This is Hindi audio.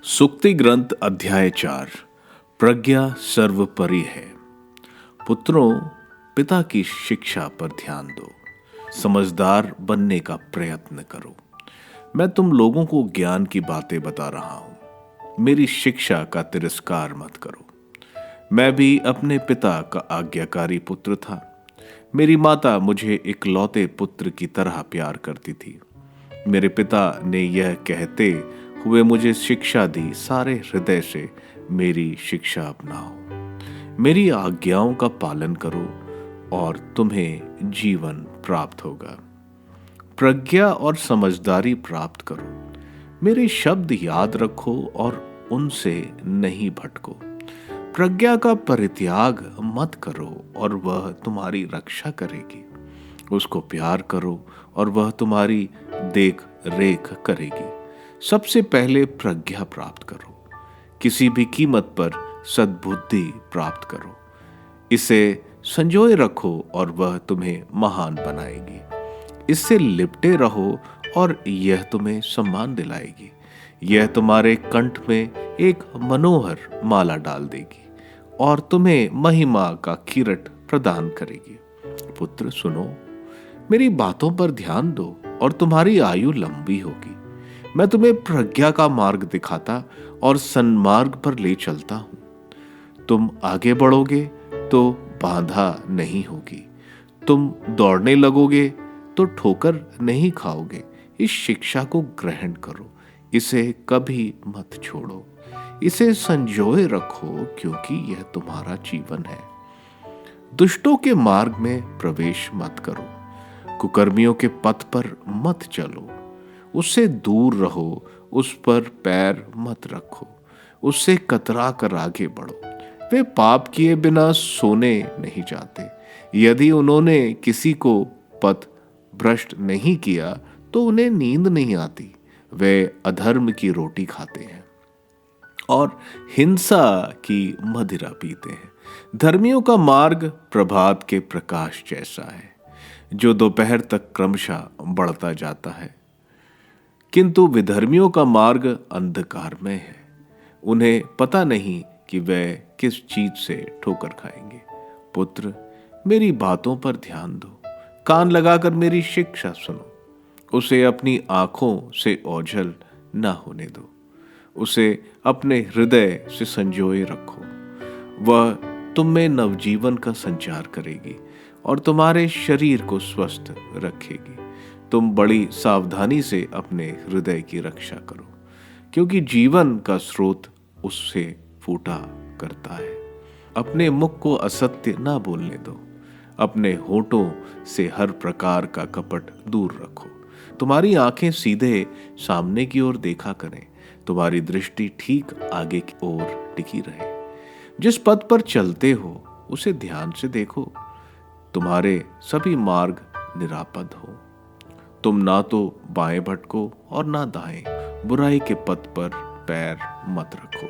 सुक्ति ग्रंथ अध्याय 4। प्रज्ञा सर्वोपरि है। पुत्रों, पिता की शिक्षा पर ध्यान दो, समझदार बनने का प्रयत्न करो। मैं तुम लोगों को ज्ञान की बातें बता रहा हूं, मेरी शिक्षा का तिरस्कार मत करो। मैं भी अपने पिता का आज्ञाकारी पुत्र था। मेरी माता मुझे इकलौते पुत्र की तरह प्यार करती थी। मेरे पिता ने यह कहते हुए मुझे शिक्षा दी, सारे हृदय से मेरी शिक्षा अपनाओ, मेरी आज्ञाओं का पालन करो और तुम्हें जीवन प्राप्त होगा। प्रज्ञा और समझदारी प्राप्त करो। मेरे शब्द याद रखो और उनसे नहीं भटको। प्रज्ञा का परित्याग मत करो और वह तुम्हारी रक्षा करेगी। उसको प्यार करो और वह तुम्हारी देख रेख करेगी। सबसे पहले प्रज्ञा प्राप्त करो, किसी भी कीमत पर सद्बुद्धि प्राप्त करो। इसे संजोए रखो और वह तुम्हें महान बनाएगी। इससे लिपटे रहो और यह तुम्हें सम्मान दिलाएगी। यह तुम्हारे कंठ में एक मनोहर माला डाल देगी और तुम्हें महिमा का किरीट प्रदान करेगी। पुत्र सुनो, मेरी बातों पर ध्यान दो और तुम्हारी आयु लंबी होगी। मैं तुम्हें प्रज्ञा का मार्ग दिखाता और सन्मार्ग पर ले चलता हूं। तुम आगे बढ़ोगे तो बाधा नहीं होगी। तुम दौड़ने लगोगे तो ठोकर नहीं खाओगे। इस शिक्षा को ग्रहण करो, इसे कभी मत छोड़ो। इसे संजोए रखो क्योंकि यह तुम्हारा जीवन है। दुष्टों के मार्ग में प्रवेश मत करो, कुकर्मियों के पथ पर मत चलो। उससे दूर रहो, उस पर पैर मत रखो, उससे कतरा कर आगे बढ़ो। वे पाप किए बिना सोने नहीं जाते। यदि उन्होंने किसी को पथ भ्रष्ट नहीं किया तो उन्हें नींद नहीं आती। वे अधर्म की रोटी खाते हैं और हिंसा की मदिरा पीते हैं। धर्मियों का मार्ग प्रभात के प्रकाश जैसा है, जो दोपहर तक क्रमशः बढ़ता जाता है, किंतु विधर्मियों का मार्ग अंधकार में है। उन्हें पता नहीं कि वे किस चीज से ठोकर खाएंगे। पुत्र, मेरी बातों पर ध्यान दो, कान लगाकर मेरी शिक्षा सुनो। उसे अपनी आंखों से ओझल न होने दो, उसे अपने हृदय से संजोए रखो। वह तुम में नवजीवन का संचार करेगी और तुम्हारे शरीर को स्वस्थ रखेगी। तुम बड़ी सावधानी से अपने हृदय की रक्षा करो, क्योंकि जीवन का स्रोत उससे फूटा करता है। अपने मुख को असत्य ना बोलने दो, अपने होठों से हर प्रकार का कपट दूर रखो। तुम्हारी आंखें सीधे सामने की ओर देखा करें, तुम्हारी दृष्टि ठीक आगे की ओर टिकी रहे। जिस पथ पर चलते हो उसे ध्यान से देखो, तुम्हारे सभी मार्ग निरापद हो। तुम ना तो बाएं भटको और ना दाएं। बुराई के पथ पर पैर मत रखो।